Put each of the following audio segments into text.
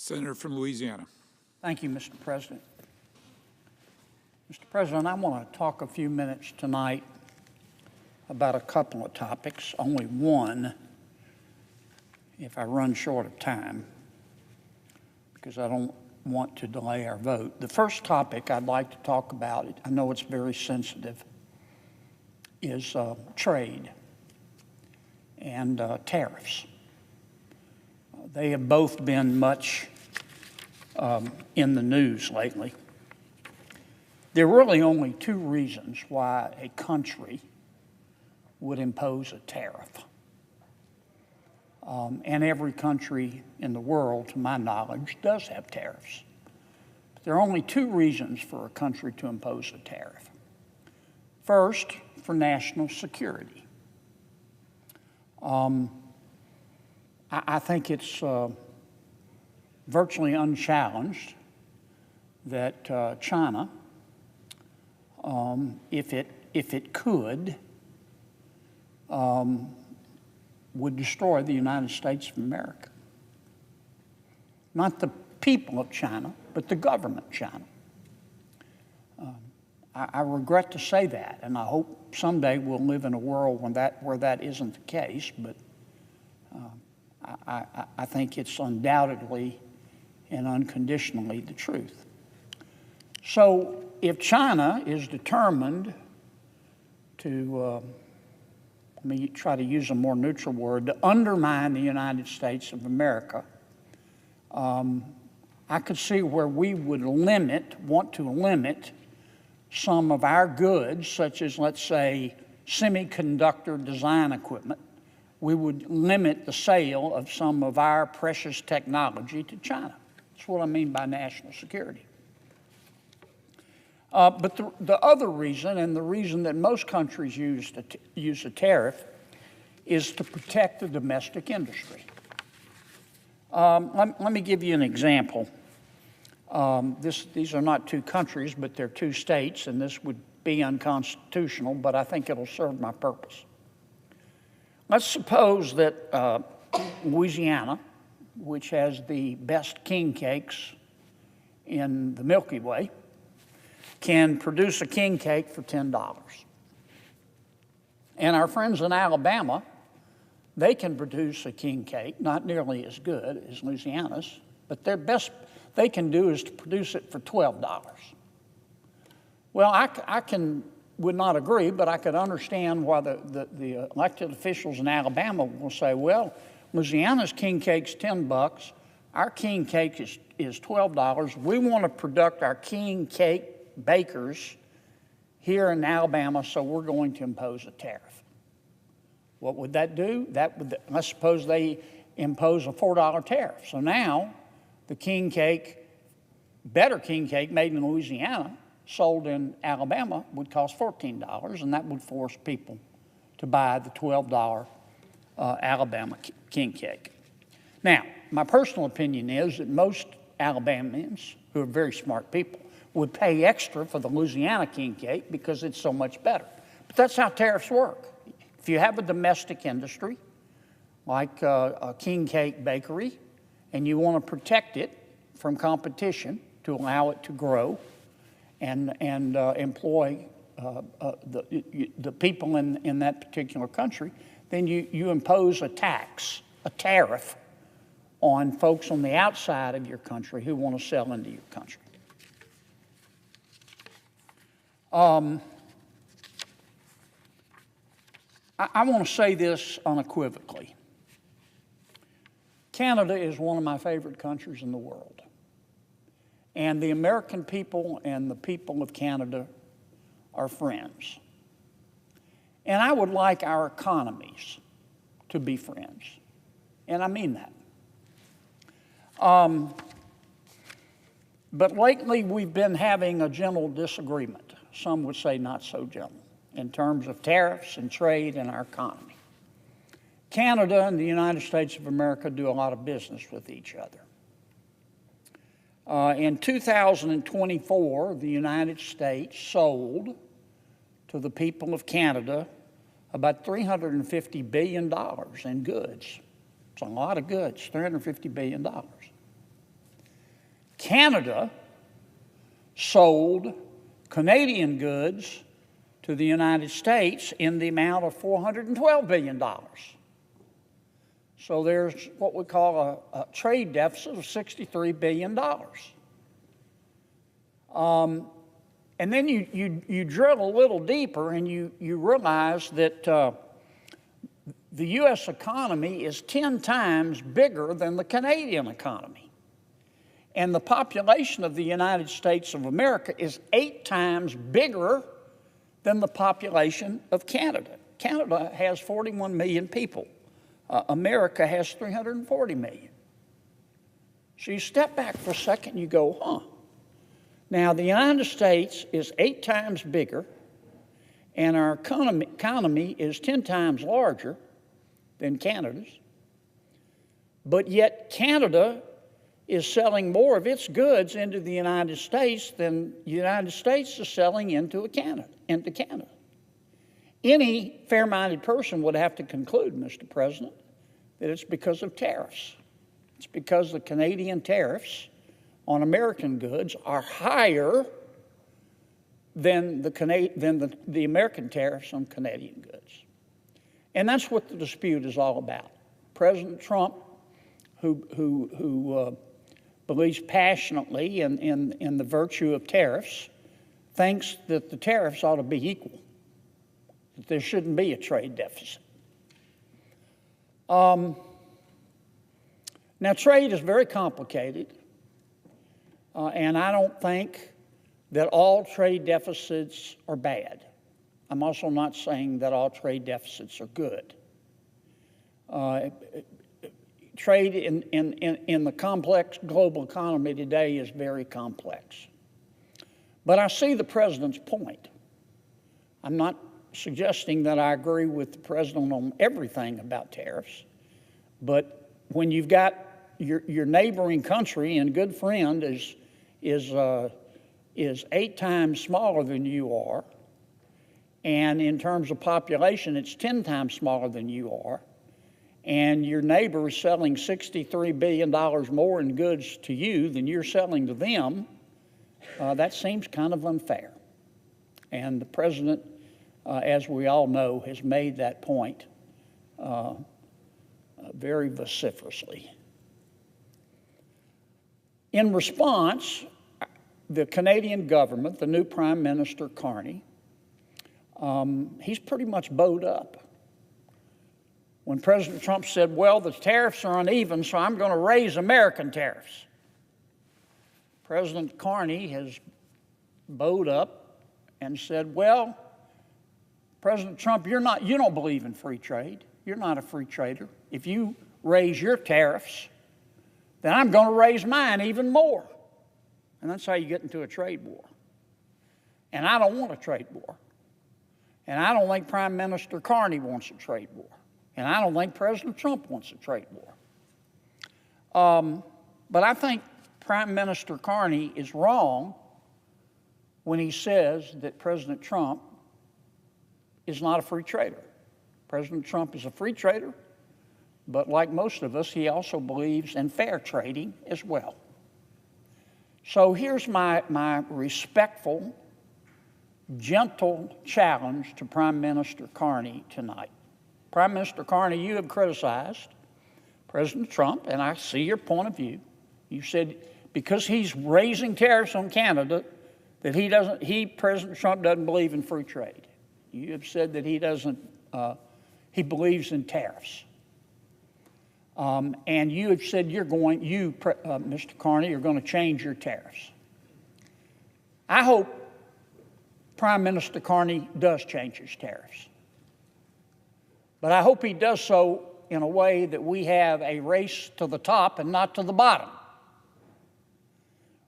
Senator from Louisiana. Thank you, Mr. President. Mr. President, I want to talk a few minutes tonight about a couple of topics, only one if I run short of time, because I don't want to delay our vote. The first topic I'd like to talk about, I know it's very sensitive, is trade and tariffs. They have both been much in the news lately. There are really only two reasons why a country would impose a tariff. And every country in the world, to my knowledge, does have tariffs. But there are only two reasons for a country to impose a tariff. First, for national security. I think it's virtually unchallenged that China, if it could, would destroy the United States of America. Not the people of China, but the government of China. I regret to say that, and I hope someday we'll live in a world where that isn't the case, but I think it's undoubtedly and unconditionally the truth. So if China is determined to, let me try to use a more neutral word, to undermine the United States of America, I could see where we would want to limit some of our goods, such as, let's say, semiconductor design equipment. We would limit the sale of some of our precious technology to China. That's what I mean by national security. But the other reason, and the reason that most countries use a tariff, is to protect the domestic industry. Let me give you an example. These are not two countries, but they're two states, and this would be unconstitutional, but I think it'll serve my purpose. Let's suppose that Louisiana, which has the best king cakes in the Milky Way, can produce a king cake for $10. And our friends in Alabama, they can produce a king cake, not nearly as good as Louisiana's, but their best they can do is to produce it for $12. Well, I would not agree, but I could understand why the elected officials in Alabama will say, well, Louisiana's king cake's $10, our king cake is $12. We want to produce our king cake bakers here in Alabama, so we're going to impose a tariff. What would that do? Let's suppose they impose a $4 tariff. So now the king cake, better king cake made in Louisiana, sold in Alabama would cost $14, and that would force people to buy the $12 Alabama king cake. Now, my personal opinion is that most Alabamians, who are very smart people, would pay extra for the Louisiana king cake because it's so much better. But that's how tariffs work. If you have a domestic industry, like a king cake bakery, and you want to protect it from competition to allow it to grow and employ the people in that particular country, then you impose a tax, a tariff, on folks on the outside of your country who want to sell into your country. I want to say this unequivocally. Canada is one of my favorite countries in the world. And the American people and the people of Canada are friends. And I would like our economies to be friends. And I mean that. But lately we've been having a gentle disagreement. Some would say not so gentle, in terms of tariffs and trade and our economy. Canada and the United States of America do a lot of business with each other. In 2024, the United States sold to the people of Canada about $350 billion in goods. It's a lot of goods, $350 billion. Canada sold Canadian goods to the United States in the amount of $412 billion. So there's what we call a trade deficit of $63 billion. And then you drill a little deeper and you realize that the U.S. economy is 10 times bigger than the Canadian economy. And the population of the United States of America is 8 times bigger than the population of Canada. Canada has 41 million people. America has 340 million. So you step back for a second and you go, huh. Now, the United States is 8 times bigger, and our economy is 10 times larger than Canada's. But yet Canada is selling more of its goods into the United States than the United States is selling into Canada. Any fair-minded person would have to conclude, Mr. President, that it's because of tariffs. It's because the Canadian tariffs on American goods are higher than the American tariffs on Canadian goods. And that's what the dispute is all about. President Trump, who believes passionately in the virtue of tariffs, thinks that the tariffs ought to be equal, that there shouldn't be a trade deficit. Now, trade is very complicated, and I don't think that all trade deficits are bad. I'm also not saying that all trade deficits are good. Trade in the complex global economy today is very complex. But I see the president's point. I'm not suggesting that I agree with the president on everything about tariffs, but when you've got your neighboring country and good friend is 8 times smaller than you are, and in terms of population, it's 10 times smaller than you are, and your neighbor is selling $63 billion more in goods to you than you're selling to them, that seems kind of unfair. And the president, as we all know, has made that point very vociferously. In response, the Canadian government, the new Prime Minister Carney, he's pretty much bowed up. When President Trump said, well, the tariffs are uneven, so I'm going to raise American tariffs, President Carney has bowed up and said, well, President Trump, you don't believe in free trade. You're not a free trader. If you raise your tariffs, then I'm going to raise mine even more. And that's how you get into a trade war. And I don't want a trade war. And I don't think Prime Minister Carney wants a trade war. And I don't think President Trump wants a trade war. But I think Prime Minister Carney is wrong when he says that President Trump is not a free trader. President Trump is a free trader, but like most of us, he also believes in fair trading as well. So here's my respectful, gentle challenge to Prime Minister Carney tonight. Prime Minister Carney, you have criticized President Trump, and I see your point of view. You said because he's raising tariffs on Canada, that President Trump doesn't believe in free trade. You have said that he believes in tariffs. And you have said Mr. Carney, you're going to change your tariffs. I hope Prime Minister Carney does change his tariffs. But I hope he does so in a way that we have a race to the top and not to the bottom.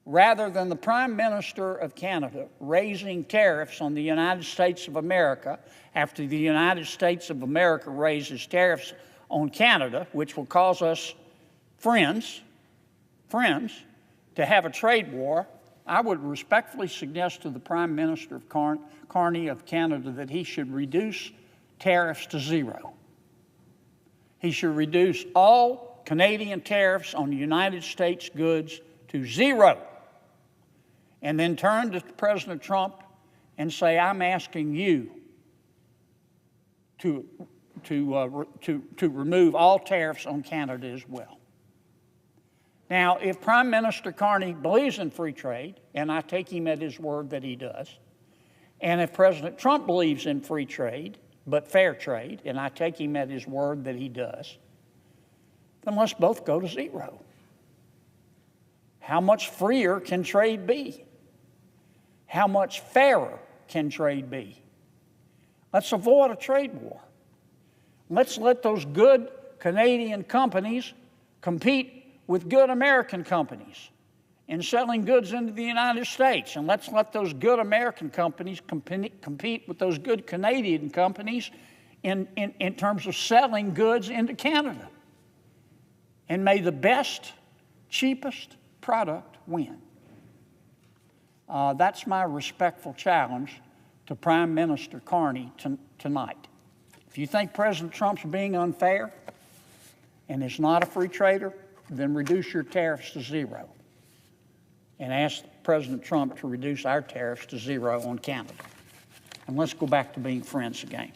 Rather than the Prime Minister of Canada raising tariffs on the United States of America after the United States of America raises tariffs on Canada, which will cause us friends to have a trade war, I would respectfully suggest to the Prime Minister of Carney of Canada that he should reduce tariffs to zero. He should reduce all Canadian tariffs on United States goods to zero. and then turn to President Trump and say, I'm asking you to remove all tariffs on Canada as well. Now, if Prime Minister Carney believes in free trade, and I take him at his word that he does, and if President Trump believes in free trade, but fair trade, and I take him at his word that he does, then let's both go to zero. How much freer can trade be? How much fairer can trade be? Let's avoid a trade war. Let's let those good Canadian companies compete with good American companies in selling goods into the United States. And let's let those good American companies compete with those good Canadian companies in terms of selling goods into Canada. And may the best, cheapest product win. That's my respectful challenge to Prime Minister Carney tonight. If you think President Trump's being unfair and is not a free trader, then reduce your tariffs to zero. And ask President Trump to reduce our tariffs to zero on Canada. And let's go back to being friends again.